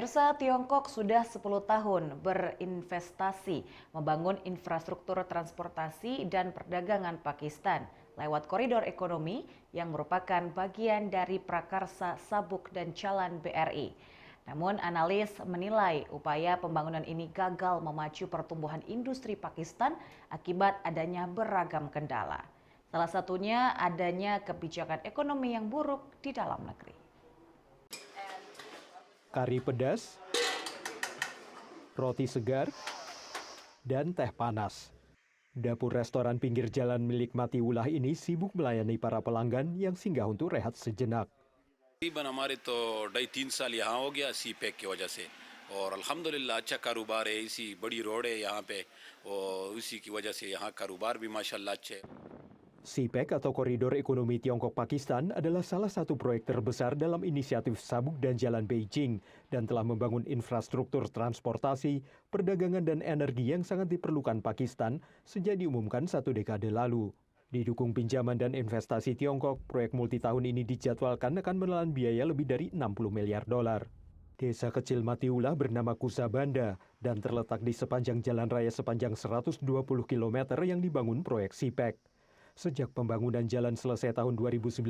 Pemirsa, Tiongkok sudah 10 tahun berinvestasi membangun infrastruktur transportasi dan perdagangan Pakistan lewat koridor ekonomi yang merupakan bagian dari prakarsa Sabuk dan Jalan BRI. Namun analis menilai upaya pembangunan ini gagal memacu pertumbuhan industri Pakistan akibat adanya beragam kendala. Salah satunya adanya kebijakan ekonomi yang buruk di dalam negeri. Kari pedas, roti segar, dan teh panas. Dapur restoran pinggir jalan milik Matiullah ini sibuk melayani para pelanggan yang singgah untuk rehat sejenak. तकरीबन हमारे तो 2.5 साल यहाँ हो गया CPEC की वजह से और अल्हम्दुलिल्लाह अच्छा कारोबार है। इसी बड़ी रोड है यहाँ पे और उसी की वजह से यहाँ कारोबार भी माशाल्लाह अच्छे। CPEC atau Koridor Ekonomi Tiongkok-Pakistan adalah salah satu proyek terbesar dalam inisiatif Sabuk dan Jalan Beijing dan telah membangun infrastruktur transportasi, perdagangan dan energi yang sangat diperlukan Pakistan sejak diumumkan 1 dekade lalu. Didukung pinjaman dan investasi Tiongkok, proyek multitahun ini dijadwalkan akan menelan biaya lebih dari 60 miliar dolar. Desa kecil Matiullah bernama Kusa Banda dan terletak di sepanjang jalan raya sepanjang 120 km yang dibangun proyek CPEC. Sejak pembangunan jalan selesai tahun 2019,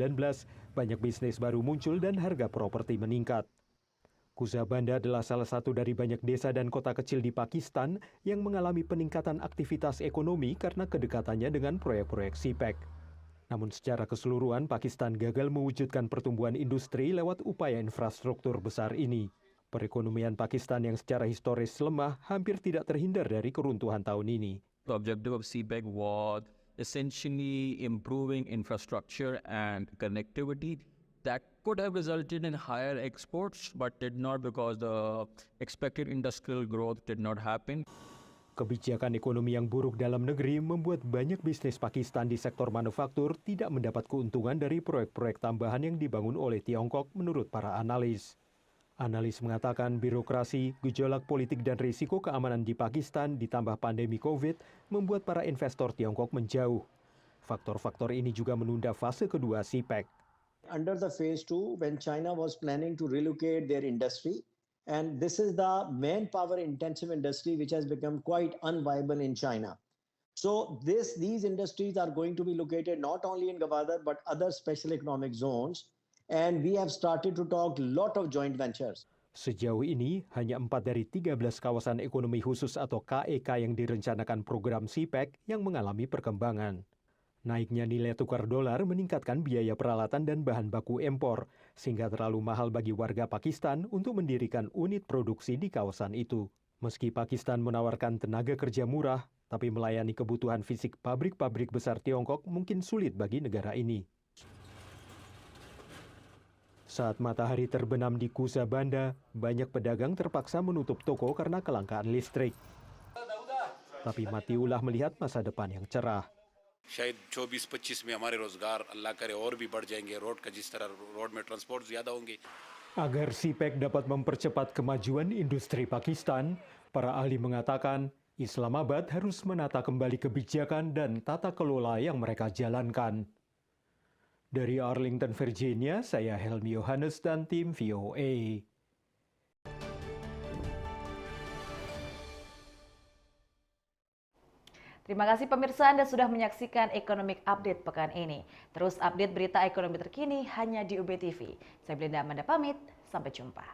banyak bisnis baru muncul dan harga properti meningkat. Kusa Banda adalah salah satu dari banyak desa dan kota kecil di Pakistan yang mengalami peningkatan aktivitas ekonomi karena kedekatannya dengan proyek-proyek CPEC. Namun secara keseluruhan, Pakistan gagal mewujudkan pertumbuhan industri lewat upaya infrastruktur besar ini. Perekonomian Pakistan yang secara historis lemah hampir tidak terhindar dari keruntuhan tahun ini. The objective of CPEC was essentially improving infrastructure and connectivity that could have resulted in higher exports, but did not because the expected industrial growth did not happen. Kebijakan ekonomi yang buruk dalam negeri membuat banyak bisnis Pakistan di sektor manufaktur tidak mendapat keuntungan dari proyek-proyek tambahan yang dibangun oleh Tiongkok menurut para analis. Analis mengatakan birokrasi, gejolak politik dan risiko keamanan di Pakistan ditambah pandemi COVID membuat para investor Tiongkok menjauh. Faktor-faktor ini juga menunda fase kedua CPEC. Under the phase 2, when China was planning to relocate their industry, and this is the manpower intensive industry which has become quite unviable in China. So these industries are going to be located not only in Gwadar but other special economic zones. And we have started to talk lot of joint ventures. Sejauh ini, hanya 4 dari 13 kawasan ekonomi khusus atau KEK yang direncanakan program CPEC yang mengalami perkembangan. Naiknya nilai tukar dolar meningkatkan biaya peralatan dan bahan baku impor, sehingga terlalu mahal bagi warga Pakistan untuk mendirikan unit produksi di kawasan itu. Meski Pakistan menawarkan tenaga kerja murah, tapi melayani kebutuhan fisik pabrik-pabrik besar Tiongkok mungkin sulit bagi negara ini. Saat matahari terbenam di Kusa Banda, banyak pedagang terpaksa menutup toko karena kelangkaan listrik. Tapi Matiullah melihat masa depan yang cerah. शायद 24-25 में हमारे रोजगार अल्लाह करे और भी बढ़ जाएंगे। रोड का जिस तरह रोड में ट्रांसपोर्ट ज्यादा होंगे. Agar CPEC dapat mempercepat kemajuan industri Pakistan, para ahli mengatakan Islamabad harus menata kembali kebijakan dan tata kelola yang mereka jalankan. Dari Arlington, Virginia, saya Helmi Yohanes dan tim VOA. Terima kasih pemirsa Anda sudah menyaksikan Economic Update pekan ini. Terus update berita ekonomi terkini hanya di UB TV. Saya Belinda Amanda pamit, sampai jumpa.